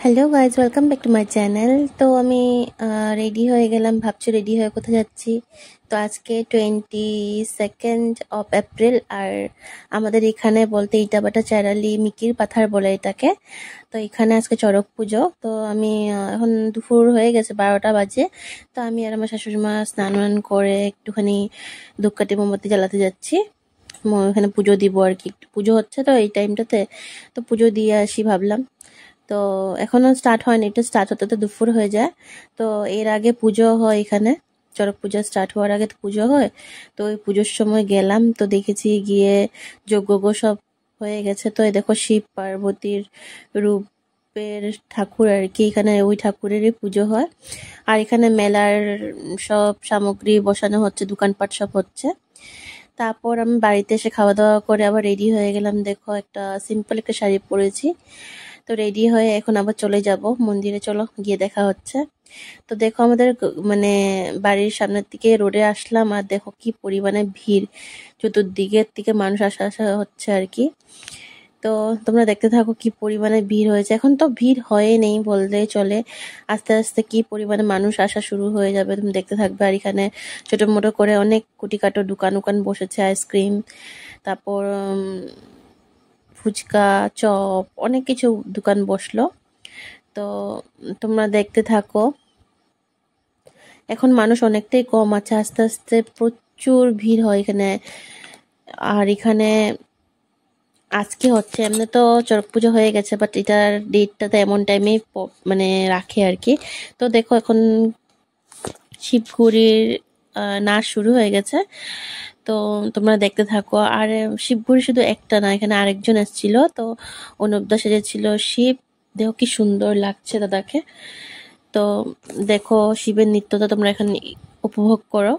Hello guys, welcome back to my channel. তো আমি ready হয়ে গেলাম, ভাবছি রেডি হয়ে কোথায় যাচ্ছি। তো আজকে 22 এপ্রিল, আর আমাদের এখানে বলতে ইটাবাটা চারালি মিকির পাথার বলে এটাকে। তো এখানে আজকে চড়ক পুজো। তো আমি এখন দুপুর হয়ে গেছে, 12টা বাজে। তো আমি আর আমার শাশুড়ি মা স্নান টান করে একটুখানি ধূপকাঠি মোমবাতি জ্বালাতে যাচ্ছি। এখানে পুজো দিব আর কি, একটু পুজো হচ্ছে তো এই টাইমটাতে। তো পুজো দিয়ে আসি ভাবলাম। তো এখনো স্টার্ট হয়নি, এটা স্টার্ট হতে তো দুপুর হয়ে যায়। তো এর আগে পুজো হয় এখানে, চড়ক পূজা স্টার্ট হওয়ার আগে তো পুজো হয়। তো ওই পুজোর সময় গেলাম, তো দেখেছি গিয়ে যজ্ঞ সব হয়ে গেছে। তো এই দেখো শিব পার্বতীর রূপের ঠাকুর আর কি, এখানে ওই ঠাকুরেরই পুজো হয়। আর এখানে মেলার সব সামগ্রী বসানো হচ্ছে, দোকানপাট সব হচ্ছে। তারপর আমি বাড়িতে এসে খাওয়া দাওয়া করে আবার রেডি হয়ে গেলাম। দেখো একটা সিম্পল একটা শাড়ি পরেছি। তো রেডি হয়ে এখন আবার চলে যাব মন্দিরে, চলো গিয়ে দেখা হচ্ছে। তো দেখো আমাদের মানে বাড়ির সামনের দিকে রোডে আসলাম, আর দেখো কি পরিমাণে ভিড়, চতুর্দিকের থেকে মানুষ আসা আসা হচ্ছে আর কি। তো তোমরা দেখতে থাকো কি পরিমাণে ভিড় হয়েছে। এখন তো ভিড় হয়ে নেই বললেই চলে, আস্তে আস্তে কি পরিমাণে মানুষ আসা শুরু হয়ে যাবে তুমি দেখতে থাকবে। আর এখানে ছোট মোটো করে অনেক কুটিকাটো দোকান উকান বসেছে, আইসক্রিম, তারপর ফুচকা, চপ, অনেক কিছু দোকান বসলো। তো তোমরা দেখতে থাকো। এখন মানুষ অনেকটাই কম আছে, আস্তে আস্তে প্রচুর ভিড় হয় এখানে। আর এখানে আজকে হচ্ছে, এমনি তো চড়ক পুজো হয়ে গেছে, বাট এটার ডেটটা তো এমন টাইমে মানে রাখে আর কি। তো দেখো এখন শিবঘুড়ির নাচ শুরু হয়ে গেছে। তো তোমরা দেখতে থাকো। আর শিবঘুড়ি শুধু একটা না, এখানে আরেকজন এসেছিল, তো অনুপদা সেজেছিল শিব। দেখো কি সুন্দর লাগছে দাদাকে। তো দেখো শিবের নৃত্যটা তোমরা এখানে উপভোগ করো।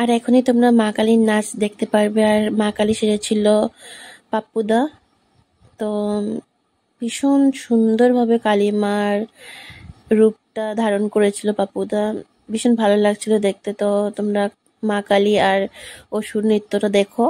আর এখনই তোমরা মা কালীর নাচ দেখতে পারবে। আর মা কালী সেজেছিল পাপ্পুদা। তো ভীষণ সুন্দরভাবে কালী মার রূপটা ধারণ করেছিল পাপ্পুদা, ভীষণ ভালো লাগছিল দেখতে। তো তোমরা মা কালী আর অসুর নৃত্যটা দেখো।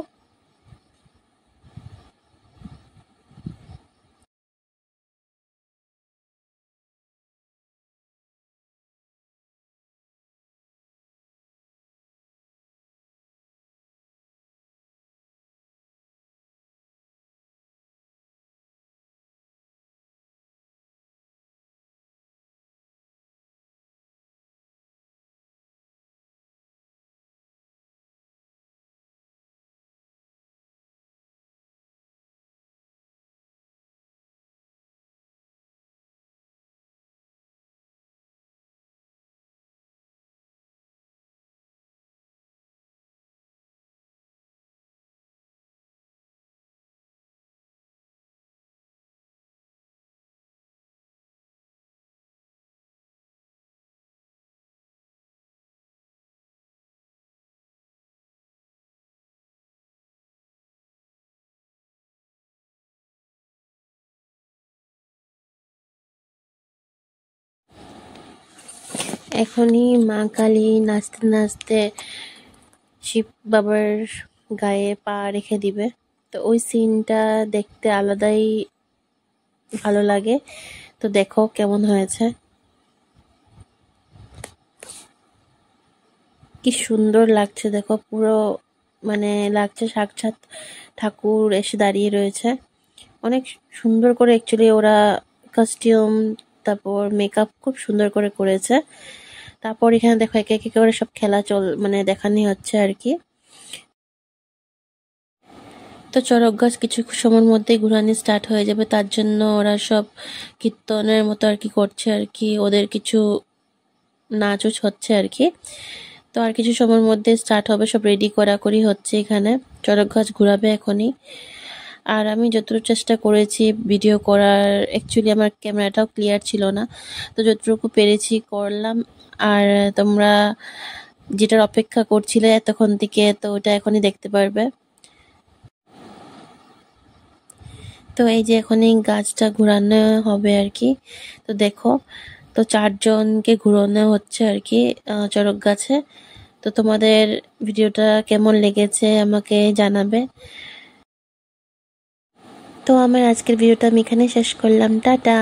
এখনই মা কালী নাচতে নাচতে শিব বাবার গায়ে পা রেখে দিবে। তো ওই সিনটা দেখতে আলাদাই ভালো লাগে। তো দেখো কেমন হয়েছে। কি সুন্দর লাগছে দেখো, পুরো মানে লাগছে সাক্ষাৎ ঠাকুর এসে দাঁড়িয়ে রয়েছে। অনেক সুন্দর করে অ্যাকচুয়ালি ওরা কস্টিউম, তারপর মেকআপ খুব সুন্দর করে করেছে। তারপর এখানে দেখো একে একে করে সব খেলা মানে দেখানি হচ্ছে আর কি। তো চড়ক গাছ কিছু সময়ের মধ্যেই ঘুরানি স্টার্ট হয়ে যাবে, তার জন্য ওরা সব কীর্তনের মতো আর কি করছে আর কি, ওদের কিছু নাচ হচ্ছে আর কি। তো আর কিছু সময়ের মধ্যে স্টার্ট হবে, সব রেডি করাকরি হচ্ছে এখানে, চড়ক গাছ ঘুরাবে এখনই। আর আমি যতটুকু চেষ্টা করেছি ভিডিও করার, অ্যাকচুয়ালি আমার ক্যামেরাটাও ক্লিয়ার ছিল না, তো যতটুকু পেরেছি করলাম। আর তোমরা যেটার অপেক্ষা করছিলে এতক্ষণ থেকে, তো ওটা এখনই দেখতে পারবে। তো এই যে এখনই গাছটা ঘুরানো হবে আর কি। তো দেখো, তো 4 জনকে ঘুরানো হচ্ছে আর কি চড়ক গাছে। তো তোমাদের ভিডিওটা কেমন লেগেছে আমাকে জানাবে। তো আমার আজকের ভিডিওটা আমি এখানে শেষ করলাম, টাটা।